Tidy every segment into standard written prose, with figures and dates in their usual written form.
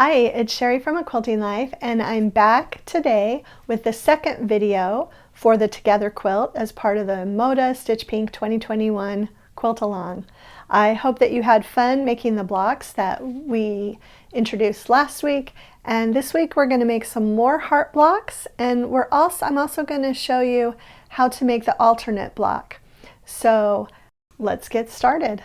Hi, it's Sherry from A Quilting Life, and I'm back today with the second video for the Together quilt as part of the Moda Stitch Pink 2021 Quilt Along. I hope that you had fun making the blocks that we introduced last week, and this week we're going to make some more heart blocks, and I'm also going to show you how to make the alternate block. So let's get started.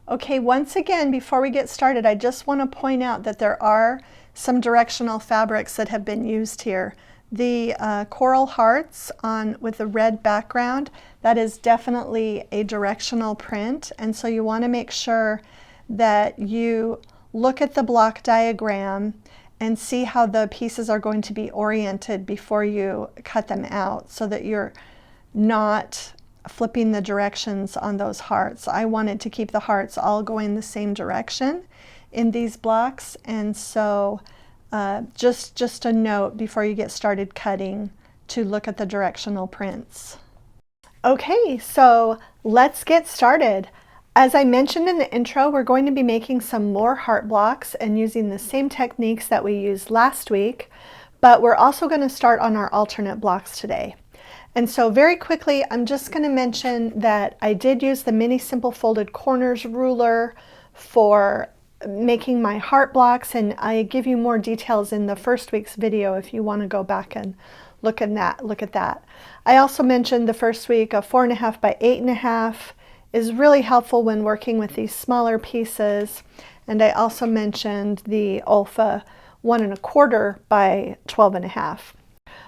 Okay, once again, before we get started, I just want to point out that there are some directional fabrics that have been used here. The coral hearts with the red background, that is definitely a directional print, and so you want to make sure that you look at the block diagram and see how the pieces are going to be oriented before you cut them out so that you're not flipping the directions on those hearts. I wanted to keep the hearts all going the same direction in these blocks, and so just a note before you get started cutting to look at the directional prints. Okay, so let's get started. As I mentioned in the intro, we're going to be making some more heart blocks and using the same techniques that we used last week, but we're also going to start on our alternate blocks today. And so very quickly, I'm just going to mention that I did use the Mini Simple Folded Corners ruler for making my heart blocks, and I give you more details in the first week's video if you want to go back and look at that. I also mentioned the first week a 4.5 by 8.5 is really helpful when working with these smaller pieces, and I also mentioned the Olfa 1.25 by 12.5.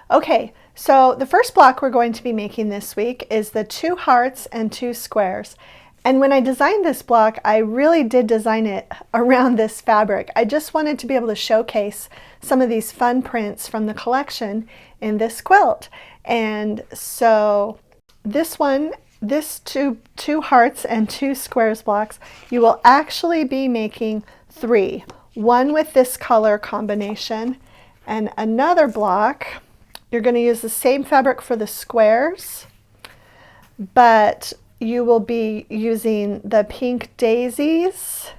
Okay, so the first block we're going to be making this week is the 2 hearts and 2 squares. And when I designed this block, I really did design it around this fabric. I just wanted to be able to showcase some of these fun prints from the collection in this quilt. And so this two hearts and 2 squares blocks, you will actually be making 3. One with this color combination, and another block. You're going to use the same fabric for the squares, but you will be using the pink daisies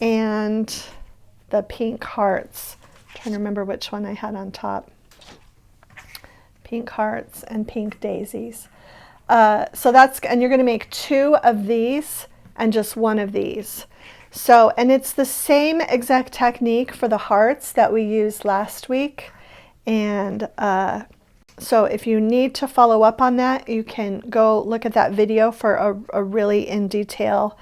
and the pink hearts. I'm trying to remember which one I had on top. Pink hearts and pink daisies. And you're going to make 2 of these and just 1 of these. So, and it's the same exact technique for the hearts that we used last week. And so if you need to follow up on that, you can go look at that video for a really in detail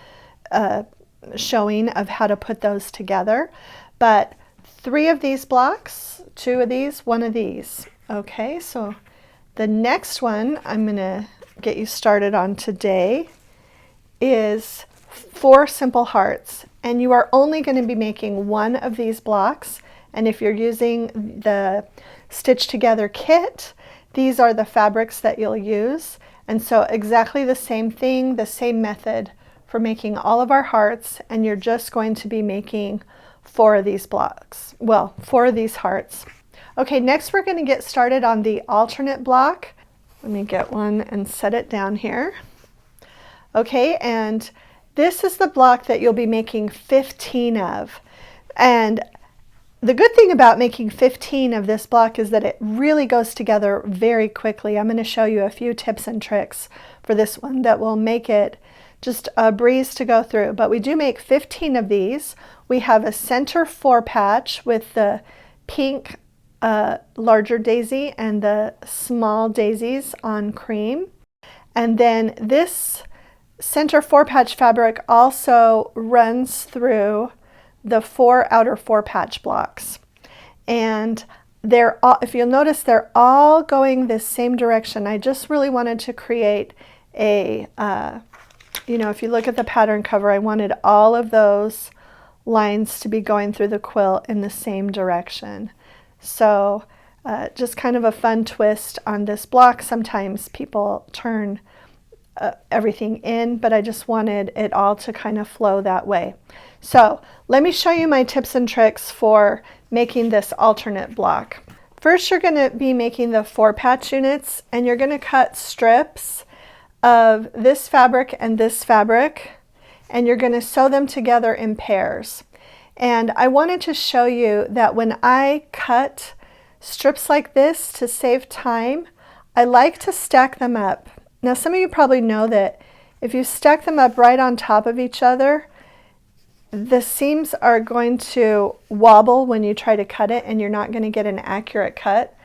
showing of how to put those together. But 3 of these blocks, 2 of these, 1 of these. Okay, so the next one I'm going to get you started on today is 4 simple hearts. And you are only going to be making 1 of these blocks. And if you're using the Stitch Together kit, these are the fabrics that you'll use. And so exactly the same thing, the same method for making all of our hearts, and you're just going to be making 4 of these blocks. Well, 4 of these hearts. Okay, next we're going to get started on the alternate block. Let me get one and set it down here. Okay, and this is the block that you'll be making 15 of. And the good thing about making 15 of this block is that it really goes together very quickly. I'm going to show you a few tips and tricks for this one that will make it just a breeze to go through. But we do make 15 of these. We have a center 4 patch with the pink larger daisy and the small daisies on cream. And then this center 4 patch fabric also runs through the 4 outer 4 patch blocks, and they're all, if you'll notice, they're all going the same direction. I just really wanted to create a if you look at the pattern cover, I wanted all of those lines to be going through the quilt in the same direction. So just kind of a fun twist on this block. Sometimes people turn everything in, but I just wanted it all to kind of flow that way. So let me show you my tips and tricks for making this alternate block. First, you're going to be making the 4 patch units, and you're going to cut strips of this fabric and this fabric, and you're going to sew them together in pairs. And I wanted to show you that when I cut strips like this to save time, I like to stack them up. Now some of you probably know that if you stack them up right on top of each other, the seams are going to wobble when you try to cut it and you're not going to get an accurate cut.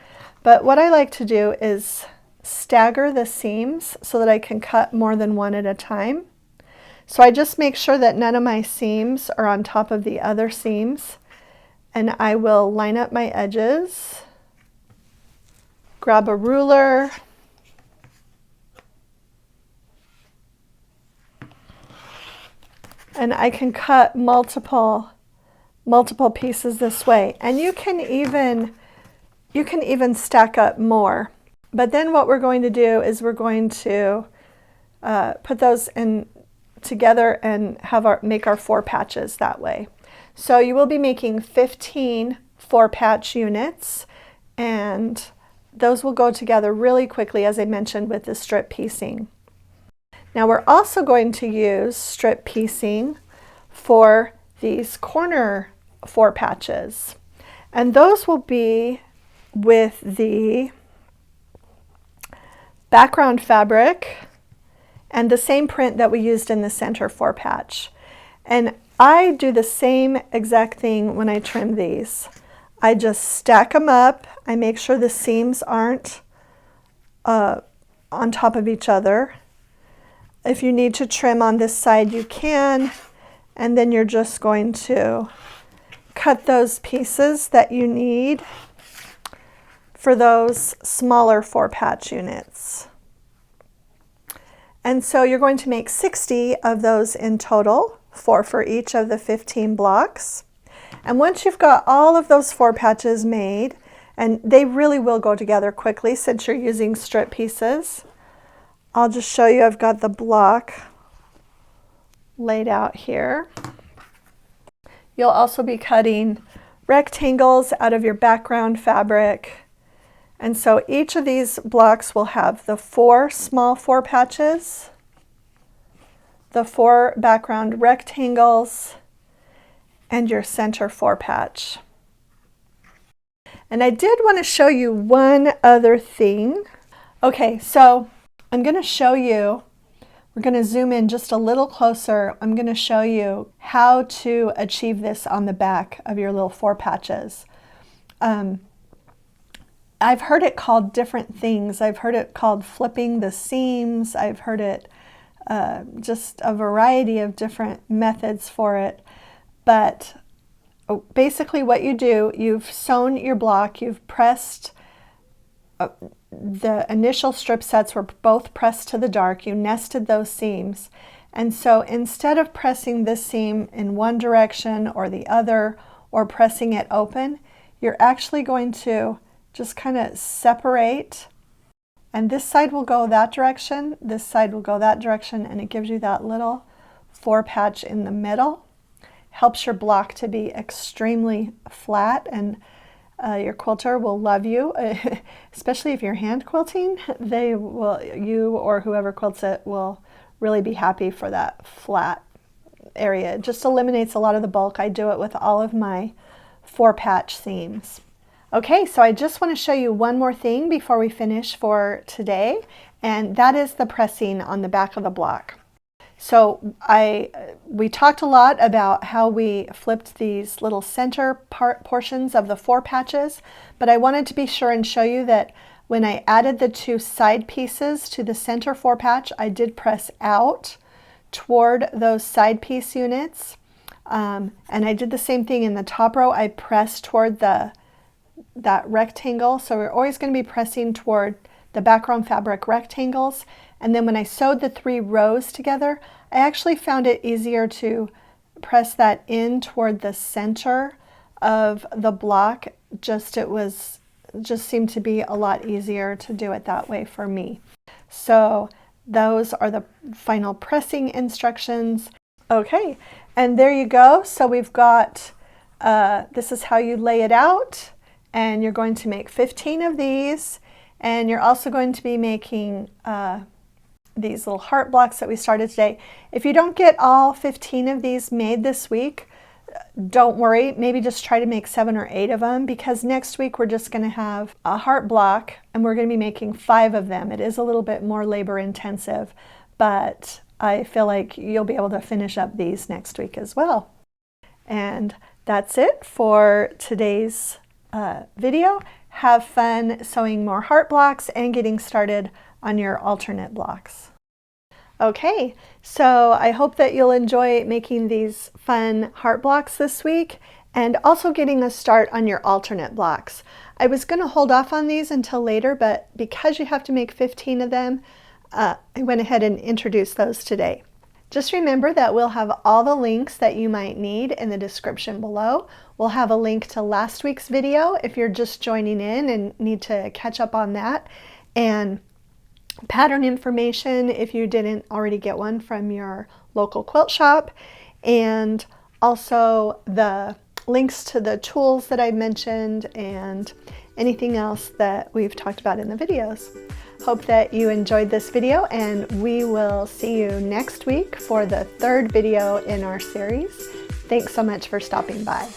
But what I like to do is stagger the seams so that I can cut more than one at a time. So I just make sure that none of my seams are on top of the other seams, and I will line up my edges, grab a ruler, and I can cut multiple pieces this way. And you can even stack up more. But then what we're going to do is we're going to put those in together and make our 4 patches that way. So you will be making 15 4-patch units, and those will go together really quickly, as I mentioned, with the strip piecing. Now we're also going to use strip piecing for these corner 4 patches, and those will be with the background fabric and the same print that we used in the center 4 patch. And I do the same exact thing when I trim these. I just stack them up. I make sure the seams aren't on top of each other. If you need to trim on this side, you can. And then you're just going to cut those pieces that you need for those smaller 4-patch units. And so you're going to make 60 of those in total, 4 for each of the 15 blocks. And once you've got all of those 4 patches made, and they really will go together quickly since you're using strip pieces, I'll just show you. I've got the block laid out here. You'll also be cutting rectangles out of your background fabric. And so each of these blocks will have the 4 small 4 patches, the 4 background rectangles, and your center 4 patch. And I did want to show you one other thing. Okay, so I'm going to show you, we're going to zoom in just a little closer. I'm going to show you how to achieve this on the back of your little 4 patches. I've heard it called different things. I've heard it called flipping the seams. I've heard it just a variety of different methods for it. But basically what you do, you've sewn your block, you've pressed, the initial strip sets were both pressed to the dark, you nested those seams. And so instead of pressing this seam in one direction or the other, or pressing it open, you're actually going to just kind of separate, and this side will go that direction, this side will go that direction, and it gives you that little 4 patch in the middle. Helps your block to be extremely flat, and your quilter will love you, especially if you're hand quilting. They will, you or whoever quilts it will really be happy for that flat area. It just eliminates a lot of the bulk. I do it with all of my 4 patch seams. Okay, so I just want to show you one more thing before we finish for today, and that is the pressing on the back of the block. So we talked a lot about how we flipped these little center portions of the 4 patches, but I wanted to be sure and show you that when I added the 2 side pieces to the center 4 patch, I did press out toward those side piece units. And I did the same thing in the top row. I pressed toward that rectangle. So we're always going to be pressing toward the background fabric rectangles. And then when I sewed the 3 rows together, I actually found it easier to press that in toward the center of the block. It just seemed to be a lot easier to do it that way for me. So those are the final pressing instructions. Okay, and there you go. So we've got, this is how you lay it out, and you're going to make 15 of these, and you're also going to be making these little heart blocks that we started today. If you don't get all 15 of these made this week, don't worry, maybe just try to make 7 or 8 of them, because next week we're just going to have a heart block and we're going to be making 5 of them. It is a little bit more labor intensive, but I feel like you'll be able to finish up these next week as well. And that's it for today's video. Have fun sewing more heart blocks and getting started on your alternate blocks. Okay, so I hope that you'll enjoy making these fun heart blocks this week and also getting a start on your alternate blocks. I was going to hold off on these until later, but because you have to make 15 of them, I went ahead and introduced those today. Just remember that we'll have all the links that you might need in the description below. We'll have a link to last week's video if you're just joining in and need to catch up on that, and pattern information if you didn't already get one from your local quilt shop, and also the links to the tools that I mentioned and anything else that we've talked about in the videos. Hope that you enjoyed this video, and we will see you next week for the 3rd video in our series. Thanks so much for stopping by.